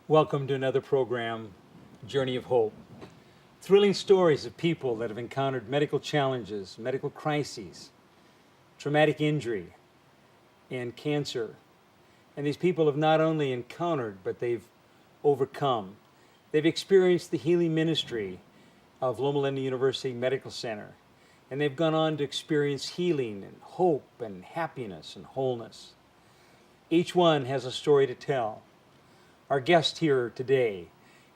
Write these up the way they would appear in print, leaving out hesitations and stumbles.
Welcome to another program, Journey of Hope. Thrilling stories of people that have encountered medical challenges, medical crises, traumatic injury, and cancer. And these people have not only encountered, but they've overcome. They've experienced the healing ministry of Loma University Medical Center. And they've gone on to experience healing and hope and happiness and wholeness. Each one has a story to tell. Our guest here today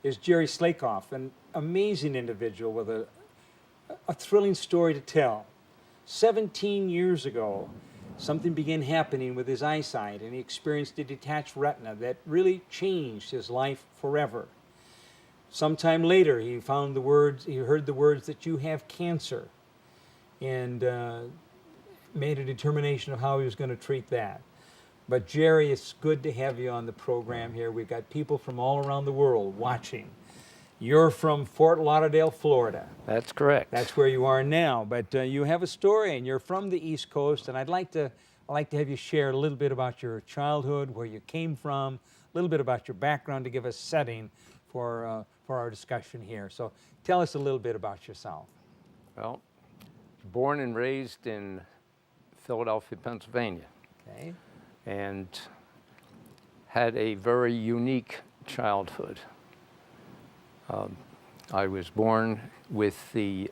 is Jerry Slakoff, an amazing individual with a thrilling story to tell. 17 years ago, something began happening with his eyesight, and he experienced a detached retina that really changed his life forever. Sometime later, he heard the words that you have cancer, and made a determination of how he was going to treat that. But Jerry, it's good to have you on the program here. We've got people from all around the world watching. You're from Fort Lauderdale, Florida. That's correct. That's where you are now. But you have a story, and you're from the East Coast. And I'd like to have you share a little bit about your childhood, where you came from, a little bit about your background to give us setting for our discussion here. So tell us a little bit about yourself. Well, born and raised in Philadelphia, Pennsylvania. Okay. And had a very unique childhood. I was born with the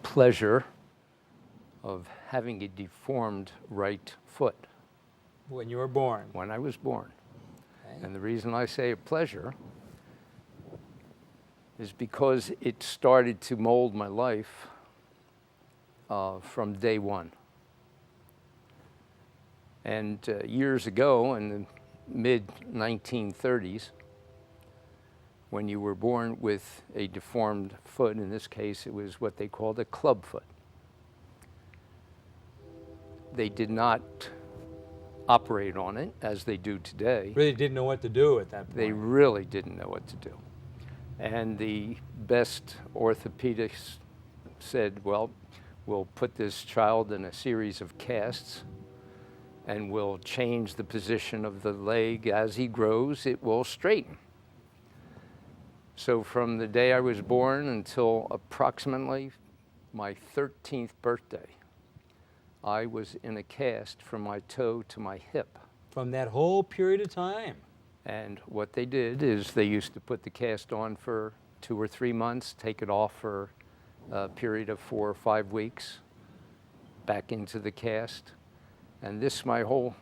pleasure of having a deformed right foot. When you were born? When I was born. Okay. And the reason I say a pleasure is because it started to mold my life from day one. And years ago, in the mid-1930s, when you were born with a deformed foot, in this case, it was what they called a club foot. They did not operate on it as they do today. Really didn't know what to do at that point. They really didn't know what to do. And the best orthopedics said, well, we'll put this child in a series of casts, and we'll change the position of the leg as he grows, it will straighten. So from the day I was born until approximately my 13th birthday, I was in a cast from my toe to my hip. From that whole period of time? And what they did is they used to put the cast on for 2 or 3 months, take it off for a period of 4 or 5 weeks, back into the cast. And this, my whole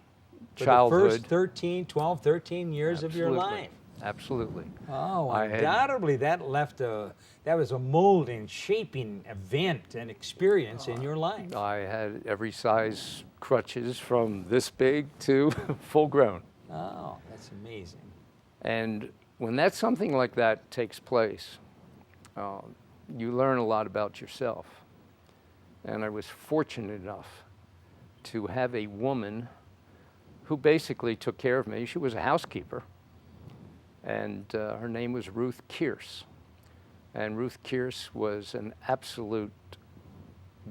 childhood. For the first 12, 13 years of your life. Absolutely. Oh, undoubtedly that was a molding, shaping event and experience in your life. I had every size crutches from this big to full grown. Oh, that's amazing. And when something like that takes place, you learn a lot about yourself. And I was fortunate enough to have a woman who basically took care of me. She was a housekeeper, and her name was Ruth Kearse. And Ruth Kearse was an absolute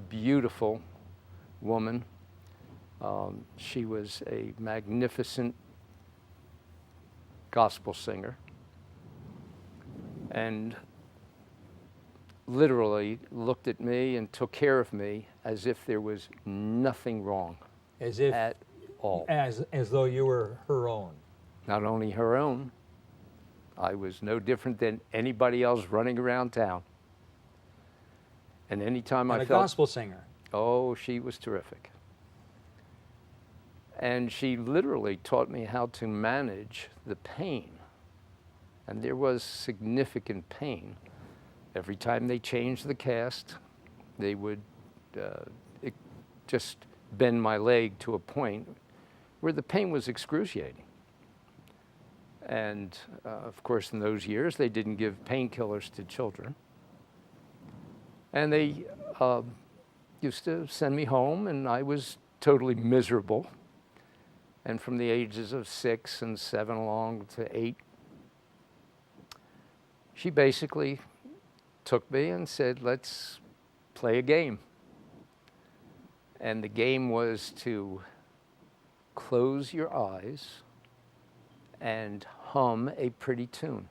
beautiful woman. She was a magnificent gospel singer, and literally looked at me and took care of me as if there was nothing wrong at all. As though you were her own. Not only her own, I was no different than anybody else running around town. And anytime I felt... a gospel singer. Oh, she was terrific. And she literally taught me how to manage the pain. And there was significant pain. Every time they changed the cast, they would just bend my leg to a point where the pain was excruciating. And of course, in those years, they didn't give painkillers to children. And they used to send me home, and I was totally miserable. And from the ages of 6 and 7 along to 8, she basically took me and said, let's play a game. And the game was to close your eyes and hum a pretty tune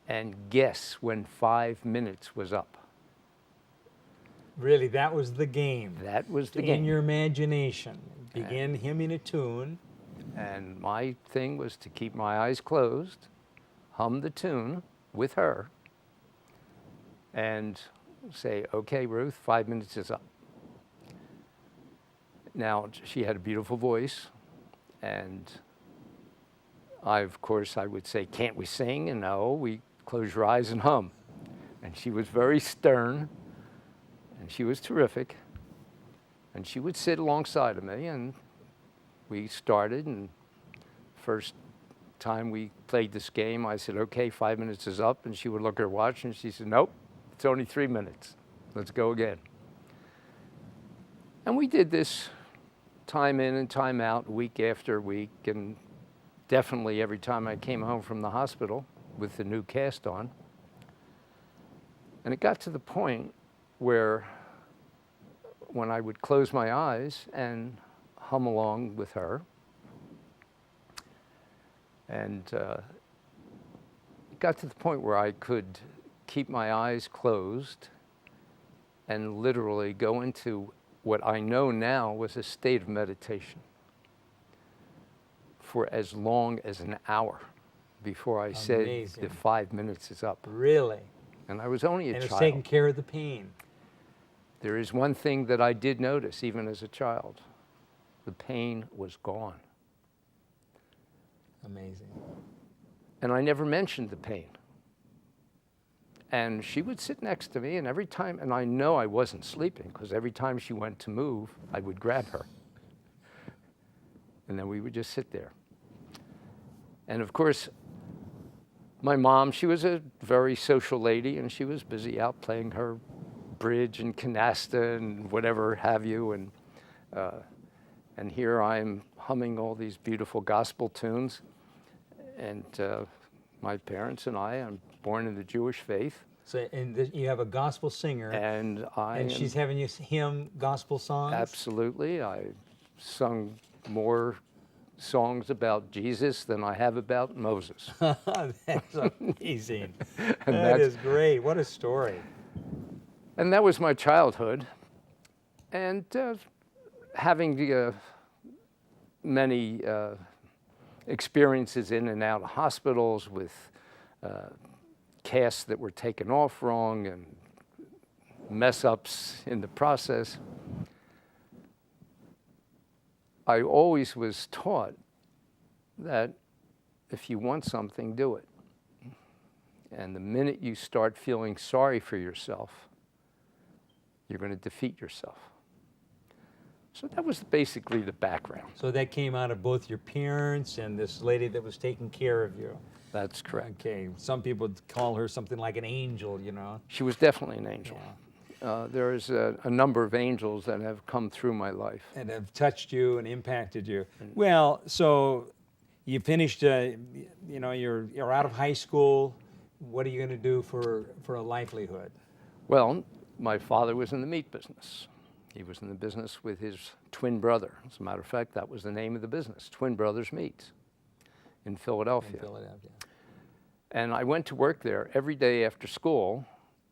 and guess when 5 minutes was up. Really, that was the game. That was the In game. your imagination, begin humming a tune. And my thing was to keep my eyes closed, hum the tune with her, and say, okay, Ruth, 5 minutes is up. Now, she had a beautiful voice, and of course, I would say, can't we sing? And no, we close your eyes and hum. And she was very stern, and she was terrific. And she would sit alongside of me, and we started, and first time we played this game, I said, okay, 5 minutes is up, and she would look at her watch, and she said, nope, it's only 3 minutes. Let's go again. And we did this time in and time out, week after week, and definitely every time I came home from the hospital with the new cast on. And it got to the point where when I would close my eyes and hum along with her, and it got to the point where I could keep my eyes closed and literally go into what I know now was a state of meditation for as long as an hour before I said Amazing. the 5 minutes is up. Really? And I was only a And it's child. taking care of the pain. There is one thing that I did notice even as a child. The pain was gone. Amazing. And I never mentioned the pain. And she would sit next to me, and every time, and I know I wasn't sleeping, because every time she went to move, I would grab her. And then we would just sit there. And of course, my mom, she was a very social lady, and she was busy out playing her bridge and canasta and whatever have you. And here I'm humming all these beautiful gospel tunes. And my parents and I'm born in the Jewish faith. So, and you have a gospel singer, And she's having you hymn gospel songs? Absolutely. I sung more songs about Jesus than I have about Moses. That's amazing. And That is great. What a story. And that was my childhood. And having many experiences in and out of hospitals with casts that were taken off wrong and mess ups in the process, I always was taught that if you want something, do it. And the minute you start feeling sorry for yourself, you're going to defeat yourself. So that was basically the background. So that came out of both your parents and this lady that was taking care of you. That's correct. Okay, some people call her something like an angel, you know. She was definitely an angel. Yeah. There is a number of angels that have come through my life. And have touched you and impacted you. Well, so you finished, you're out of high school. What are you going to do for a livelihood? Well, my father was in the meat business. He was in the business with his twin brother. As a matter of fact, that was the name of the business, Twin Brothers Meats in Philadelphia. In Philadelphia. And I went to work there every day after school,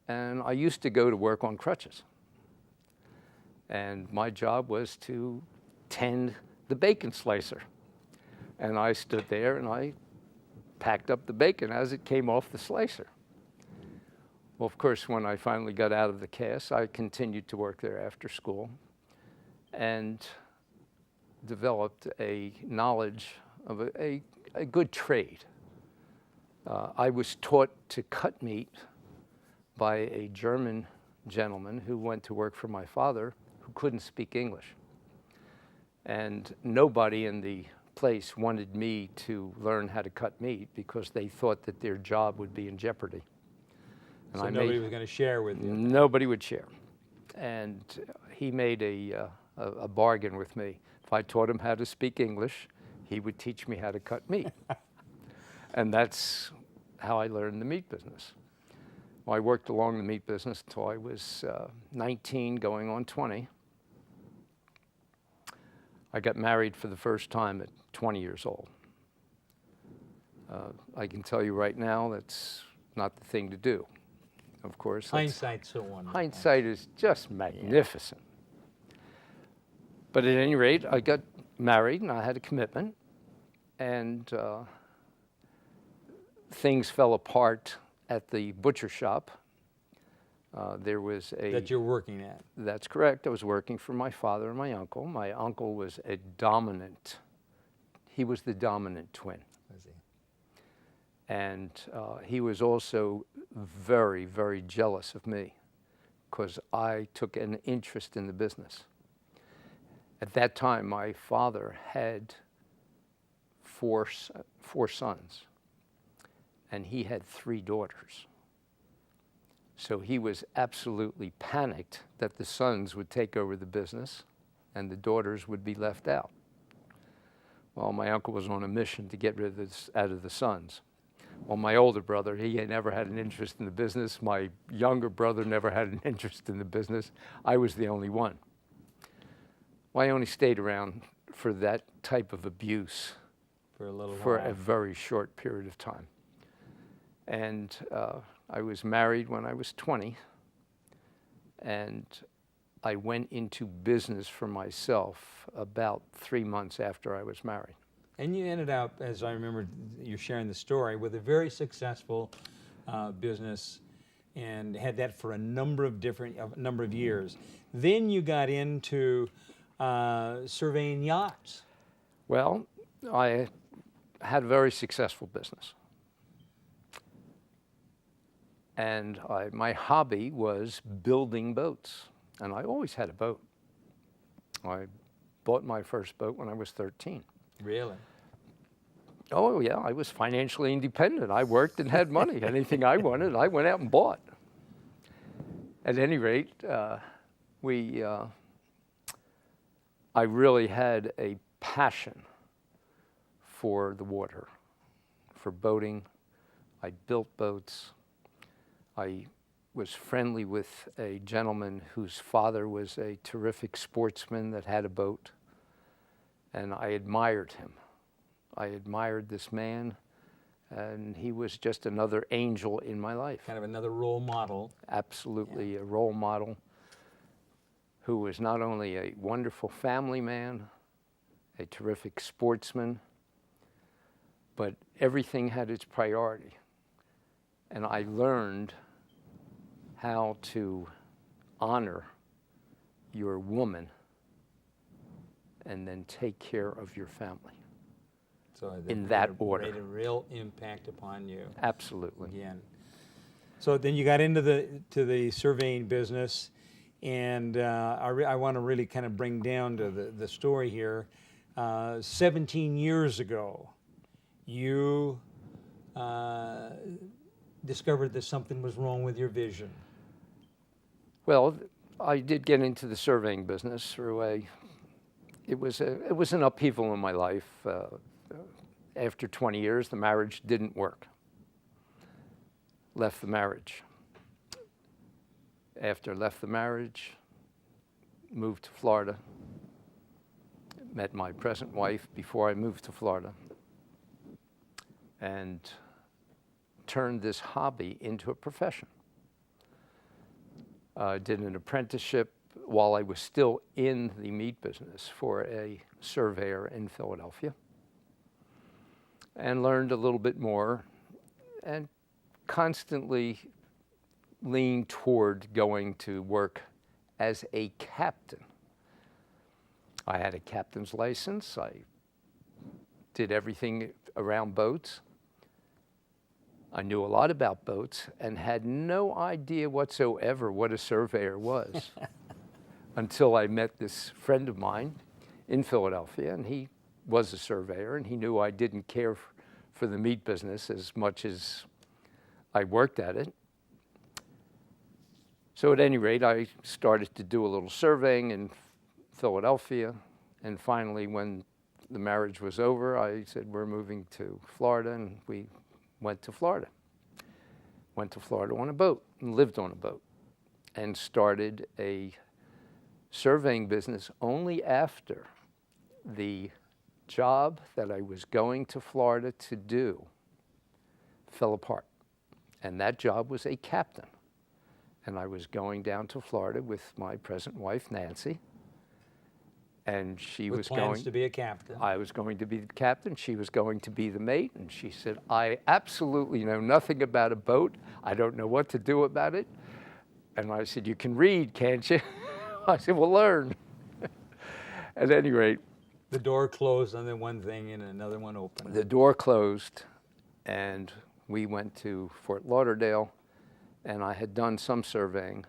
and I used to go to work on crutches. And my job was to tend the bacon slicer. And I stood there and I packed up the bacon as it came off the slicer. Well, of course, when I finally got out of the cast, I continued to work there after school and developed a knowledge of a good trade. I was taught to cut meat by a German gentleman who went to work for my father who couldn't speak English. And nobody in the place wanted me to learn how to cut meat because they thought that their job would be in jeopardy. And So nobody was going to share with you? Nobody would share. And he made a bargain with me. If I taught him how to speak English, he would teach me how to cut meat. And that's how I learned the meat business. Well, I worked along the meat business until I was 19, going on 20. I got married for the first time at 20 years old. I can tell you right now that's not the thing to do. Of course, Hindsight's so wonderful. hindsight is just magnificent. But at any rate, I got married and I had a commitment, and things fell apart at the butcher shop. There was a... That you're working at. That's correct. I was working for my father and my uncle. My uncle was a dominant. He was the dominant twin. I see. And he was also very, very jealous of me because I took an interest in the business. At that time, my father had four sons, and he had 3 daughters. So he was absolutely panicked that the sons would take over the business and the daughters would be left out. Well, my uncle was on a mission to get rid of this out of the sons. Well, my older brother, he had never had an interest in the business. My younger brother never had an interest in the business. I was the only one. Well, I only stayed around for that type of abuse For a little for while. a very short period of time. And I was married when I was 20, and I went into business for myself about 3 months after I was married. And you ended up, as I remember you sharing the story, with a very successful business, and had that for a number of years. Then you got into surveying yachts. Well, I had a very successful business. And my hobby was building boats. And I always had a boat. I bought my first boat when I was 13. Really? Oh, yeah, I was financially independent. I worked and had money. Anything I wanted, I went out and bought. At any rate, I really had a passion for the water, for boating. I built boats. I was friendly with a gentleman whose father was a terrific sportsman that had a boat, and I admired him. I admired this man, and he was just another angel in my life. Kind of another role model. Absolutely a role model who was not only a wonderful family man, a terrific sportsman, but everything had its priority. And I learned how to honor your woman and then take care of your family. So In that order. Made a real impact upon you. Absolutely. Again. So then you got into the surveying business, and I want to really kind of bring down to the story here. 17 years ago, you discovered that something was wrong with your vision. Well, I did get into the surveying business through it was an upheaval in my life. After 20 years, the marriage didn't work. Left the marriage. After left the marriage, moved to Florida. Met my present wife before I moved to Florida. And turned this hobby into a profession. Did an apprenticeship while I was still in the meat business for a surveyor in Philadelphia, and learned a little bit more, and constantly leaned toward going to work as a captain. I had a captain's license. I did everything around boats. I knew a lot about boats and had no idea whatsoever what a surveyor was until I met this friend of mine in Philadelphia, and he was a surveyor, and he knew I didn't care for the meat business as much as I worked at it. So at any rate, I started to do a little surveying in Philadelphia, and finally when the marriage was over, I said, we're moving to Florida, and we went to Florida. Went to Florida on a boat and lived on a boat and started a surveying business only after the job that I was going to Florida to do fell apart. And that job was a captain. And I was going down to Florida with my present wife, Nancy. And she With was plans going to be a captain. I was going to be the captain. She was going to be the mate. And she said, I absolutely know nothing about a boat. I don't know what to do about it. And I said, you can read, can't you? I said, we'll learn. At any rate, The door closed on the one thing and another one opened. the door closed, and we went to Fort Lauderdale, and I had done some surveying.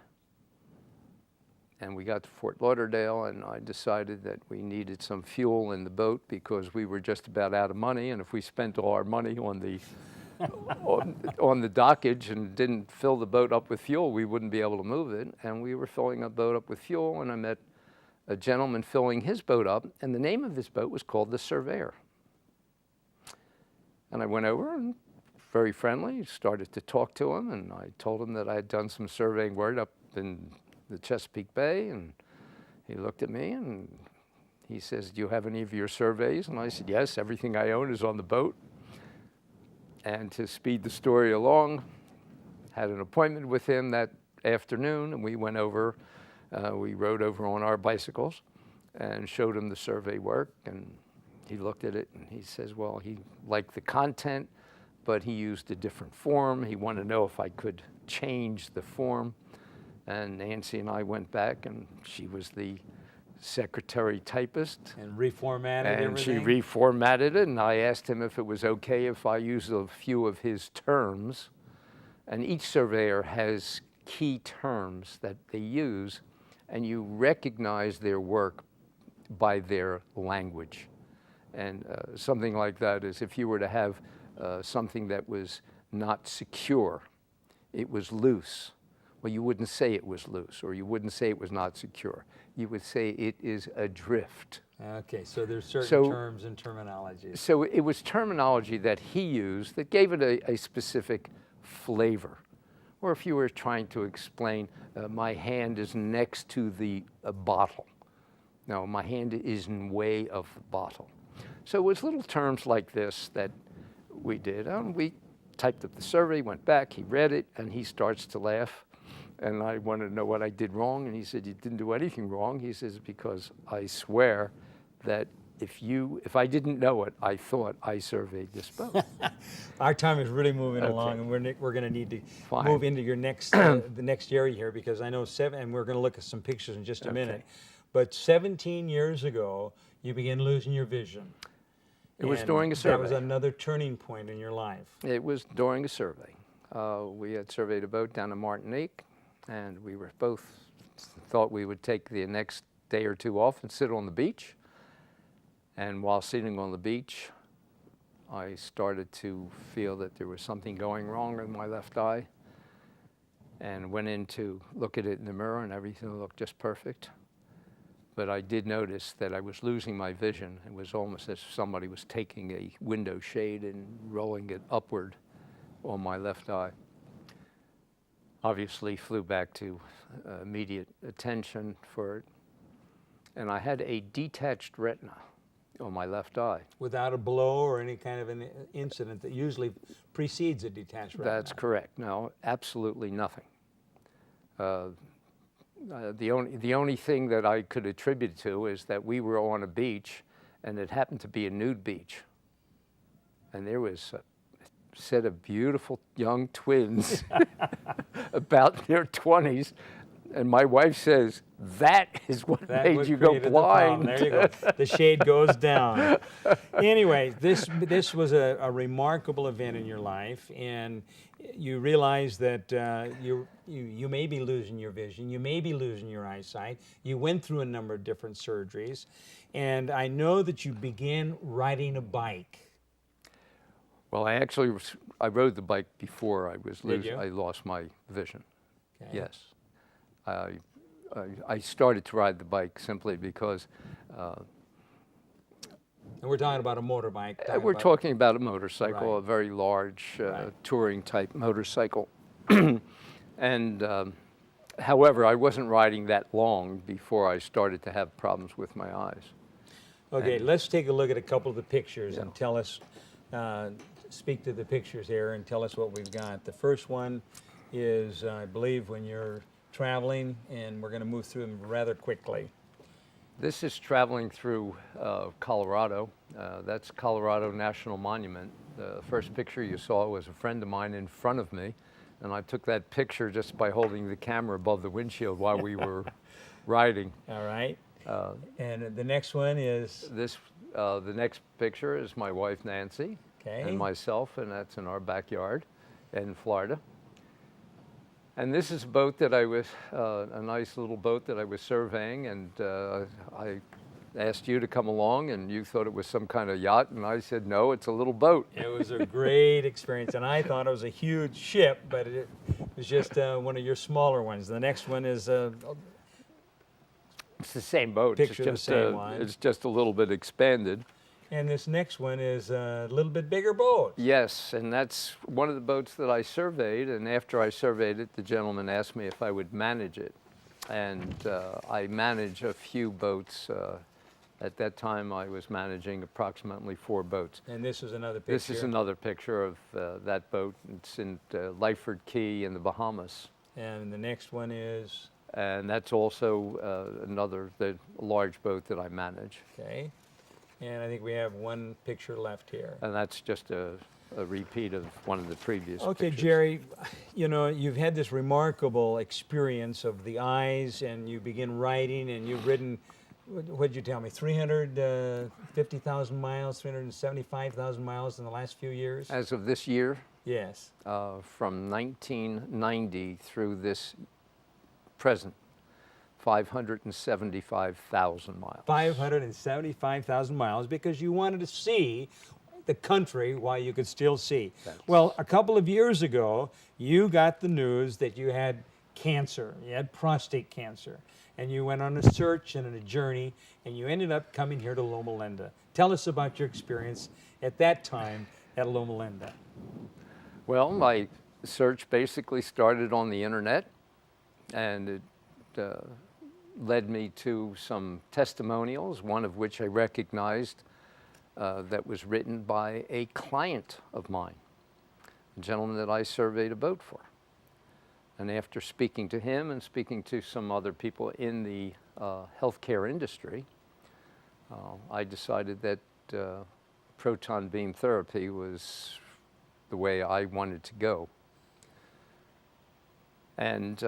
And we got to Fort Lauderdale, and I decided that we needed some fuel in the boat because we were just about out of money, and if we spent all our money on the on the dockage and didn't fill the boat up with fuel, we wouldn't be able to move it. And we were filling the boat up with fuel, and I met a gentleman filling his boat up, and the name of his boat was called the Surveyor. And I went over and very friendly, started to talk to him, and I told him that I had done some surveying work up in the Chesapeake Bay, and he looked at me and he says, do you have any of your surveys? And I said, yes, everything I own is on the boat. And to speed the story along, had an appointment with him that afternoon, and we went over, we rode over on our bicycles and showed him the survey work, and he looked at it and he says, well, he liked the content, but he used a different form. He wanted to know if I could change the form. And Nancy and I went back, and she was the secretary typist. And reformatted And everything? she reformatted it, and I asked him if it was okay if I used a few of his terms. And each surveyor has key terms that they use, and you recognize their work by their language. And something like that is if you were to have something that was not secure, it was loose. Well, you wouldn't say it was loose, or you wouldn't say it was not secure. You would say it is adrift. Okay, so there's certain terms and terminologies. So it was terminology that he used that gave it a specific flavor. Or if you were trying to explain, my hand is next to the bottle. No, my hand is in way of the bottle. So it was little terms like this that we did. We typed up the survey, went back, he read it, and he starts to laugh. And I wanted to know what I did wrong, and he said, you didn't do anything wrong. He says, because I swear that if I didn't know it, I thought I surveyed this boat. Our time is really moving Okay. along, and we're going to need to Fine. move into your next the next area here, because I know and we're going to look at some pictures in just a minute. But 17 years ago, you began losing your vision. It was And during a survey. That was another turning point in your life. It was during a survey. We had surveyed a boat down in Martinique, and we were both thought we would take the next day or two off and sit on the beach. And while sitting on the beach, I started to feel that there was something going wrong in my left eye, and went in to look at it in the mirror, and everything looked just perfect. But I did notice that I was losing my vision. It was almost as if somebody was taking a window shade and rolling it upward on my left eye. Obviously flew back to immediate attention for it. And I had a detached retina on my left eye. Without a blow or any kind of an incident that usually precedes a detached retina. That's correct. No, absolutely nothing. The only thing that I could attribute to is that we were on a beach, and it happened to be a nude beach. And there was a set of beautiful young twins about their 20s, and my wife says, that is what made you go blind. There you go. The shade goes down. Anyway, this was a remarkable event in your life, and you realize that you may be losing your vision, you may be losing your eyesight. You went through a number of different surgeries, and I know that you began riding a bike. Well, I rode the bike before I lost my vision. Okay. Yes. I started to ride the bike simply because And we're talking about a motorbike. we're talking about a motorcycle, Right. a very large Right. touring type motorcycle. And however, I wasn't riding that long before I started to have problems with my eyes. Okay, let's take a look at a couple of the pictures Yeah. and tell us speak to the pictures here and tell us what we've got. The first one is, I believe, when you're traveling, and we're going to move through them rather quickly. This is traveling through Colorado. That's Colorado National Monument. The first picture you saw was a friend of mine in front of me, and I took that picture just by holding the camera above the windshield while we were riding. All right. And the next one is? The next picture is my wife Nancy and myself, and that's in our backyard in Florida. And this is a boat that I was, a nice little boat that I was surveying, and I asked you to come along, and you thought it was some kind of yacht, and I said, no, it's a little boat. It was a great experience, and I thought it was a huge ship, but it was just one of your smaller ones. The next one is it's the same boat. Picture it's just the same one. It's just a little bit expanded. And this next one is a little bit bigger boat. Yes, and that's one of the boats that I surveyed, and after I surveyed it, the gentleman asked me if I would manage it. And I manage a few boats. At that time, I was managing approximately 4 boats. And this is another picture? This is another picture of that boat. It's in Lyford Key in the Bahamas. And the next one is? And that's also the large boat that I manage. Okay. And I think we have one picture left here. And that's just a repeat of one of the previous Okay, pictures. Jerry, you know, you've had this remarkable experience of the eyes, and you begin writing, and you've ridden, what did you tell me, 350,000 miles, 375,000 miles in the last few years? As of this year? Yes. From 1990 through this present, 575,000 miles. 575,000 miles, because you wanted to see the country while you could still see. Well, a couple of years ago, you got the news that you had cancer. You had prostate cancer. And you went on a search and on a journey, and you ended up coming here to Loma Linda. Tell us about your experience at that time at Loma Linda. Well, my search basically started on the internet, and it led me to some testimonials, one of which I recognized that was written by a client of mine, a gentleman that I surveyed a boat for. And after speaking to him and speaking to some other people in the healthcare industry, I decided that proton beam therapy was the way I wanted to go. And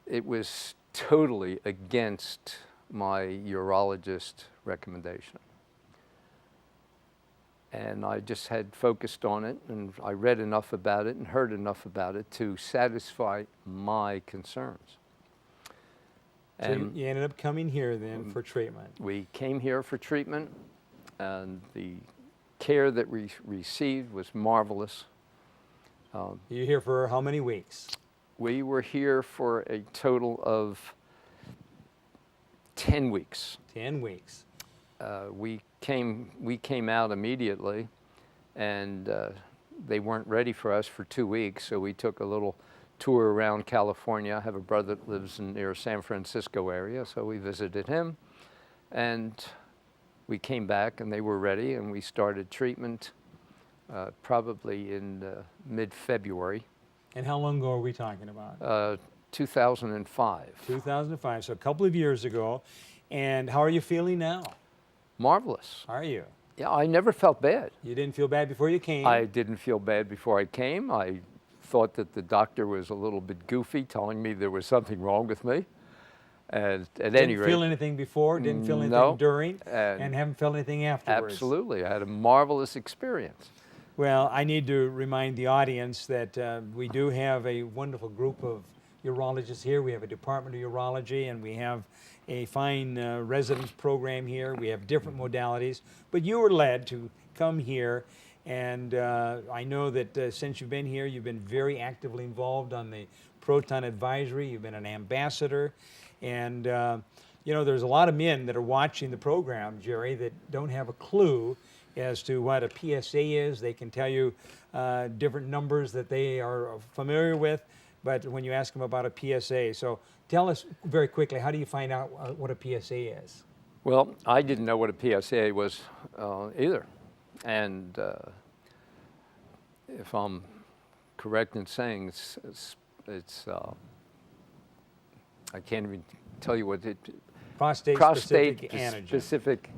it was totally against my urologist recommendation. And I just had focused on it, and I read enough about it and heard enough about it to satisfy my concerns. So you ended up coming here then for treatment. We came here for treatment, and the care that we received was marvelous. You're here for how many weeks? We were here for a total of 10 weeks. 10 weeks. We came out immediately, and they weren't ready for us for 2 weeks, so we took a little tour around California. I have a brother that lives near San Francisco area, so we visited him, and we came back, and they were ready, and we started treatment probably in mid-February. And how long ago are we talking about? 2005. 2005, so a couple of years ago. And how are you feeling now? Marvelous. Are you? Yeah, I never felt bad. You didn't feel bad before you came? I didn't feel bad before I came. I thought that the doctor was a little bit goofy, telling me there was something wrong with me. And at any rate, didn't feel anything before, didn't feel anything during, and haven't felt anything afterwards? Absolutely. I had a marvelous experience. Well, I need to remind the audience that we do have a wonderful group of urologists here. We have a department of urology, and we have a fine residence program here. We have different modalities, but you were led to come here, and I know that since you've been here, you've been very actively involved on the Proton Advisory. You've been an ambassador, and you know, there's a lot of men that are watching the program, Jerry, that don't have a clue as to what a PSA is. They can tell you different numbers that they are familiar with, but when you ask them about a PSA, so tell us very quickly, how do you find out what a PSA is? Well, I didn't know what a PSA was either. And if I'm correct in saying, I can't even tell you what it, Prostate-specific antigen. specific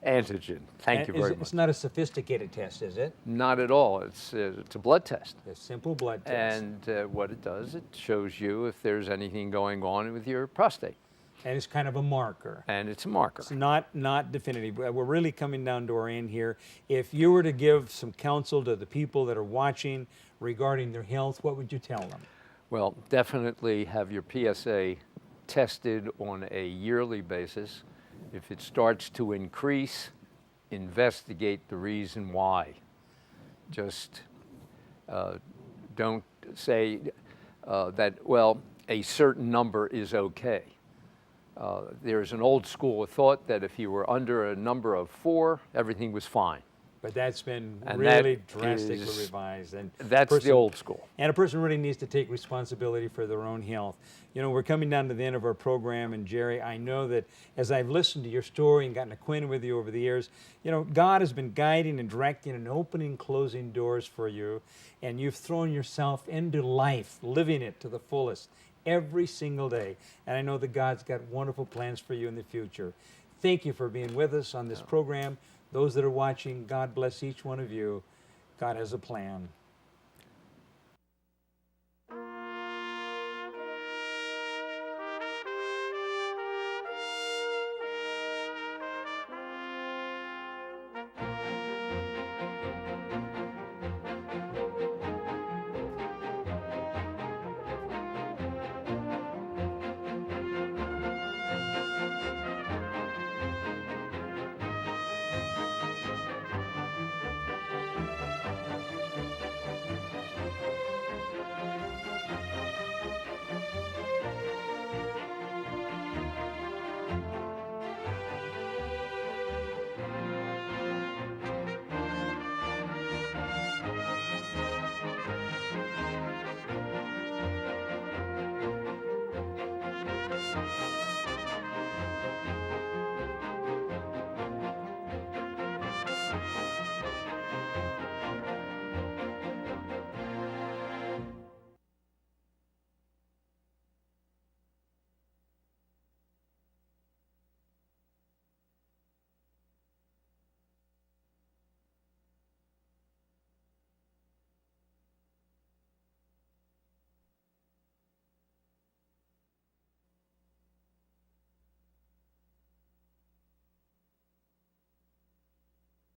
antigen. Thank you very much. It's not a sophisticated test, is it? Not at all. It's a blood test. A simple blood test. And what it does, it shows you if there's anything going on with your prostate. And it's kind of a marker. And it's a marker. It's not definitive. We're really coming down to our end here. If you were to give some counsel to the people that are watching regarding their health, what would you tell them? Well, definitely have your PSA tested on a yearly basis. If it starts to increase, investigate the reason why. Just don't say that, well, a certain number is okay. There's an old school of thought that if you were under a number of 4, everything was fine. But that's been And really that drastically is- revised. And That's the old school. And a person really needs to take responsibility for their own health. You know, we're coming down to the end of our program, and Jerry, I know that as I've listened to your story and gotten acquainted with you over the years, you know, God has been guiding and directing and opening, closing doors for you, and you've thrown yourself into life, living it to the fullest every single day. And I know that God's got wonderful plans for you in the future. Thank you for being with us on this program. Those that are watching, God bless each one of you. God has a plan.